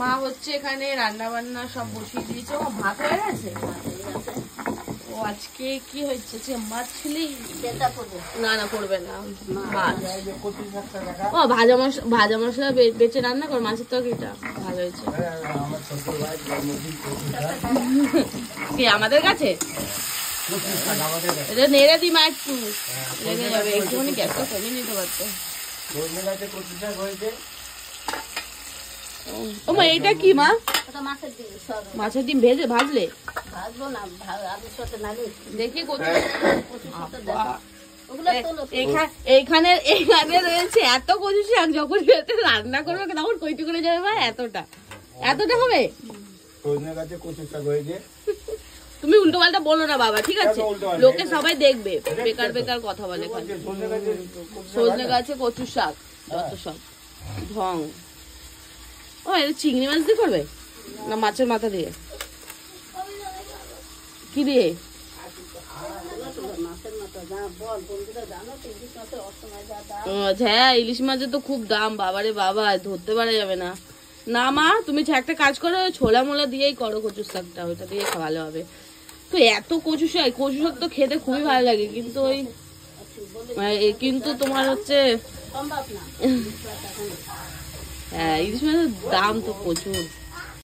মা হচ্ছে এখানে রান্না বান্না সব বসিয়ে দিয়েছে। ও ভাত হয়ে গেছে। ও আজকে কি হয়েছে যে মাছ ছিলি? না না করবে না, ও ভাজা মশলা বেচে রান্না কর মাছের তরকারিটা ভালো হয়েছে। কি আমাদের কাছে এটা নেড়ে দি মা, একটু লেগে যাবে, একটুখানি গ্যাসটা কমিয়ে নিতে পারতো। ও মা এটা কি মা? মাছের ডিম ভেজে ভাজলে দেখি এখানে রয়েছে এত কচু শাক, যখন রান্না করবে তখন কইটু করে যাবে মা। এতটা হবে? তুমি উল্টো পাল্টা বলো না বাবা, ঠিক আছে? লোকে সবাই দেখবে, বেকার বেকার কথা বলে। সজনে গাছে কচু শাক, যত সব ঢং। ও এটা চিংড়ি মাছ দিয়ে করবে না মাছের মাথা দিয়ে? কি দিয়ে? হ্যাঁ ইলিশ মাছের তো খুব দাম বাবারে বাবা, ধরতে পারা যাবে না। না মা তুমি একটা কাজ করো, ছোলা মোলা দিয়েই করো কচু শাকটা, ওইটা দিয়ে ভালো হবে। তো এত কচু শাক তো খেতে খুবই ভালো লাগে, কিন্তু ওই কিন্তু তোমার হচ্ছে হ্যাঁ ইলিশ মাছের দাম তো প্রচুর।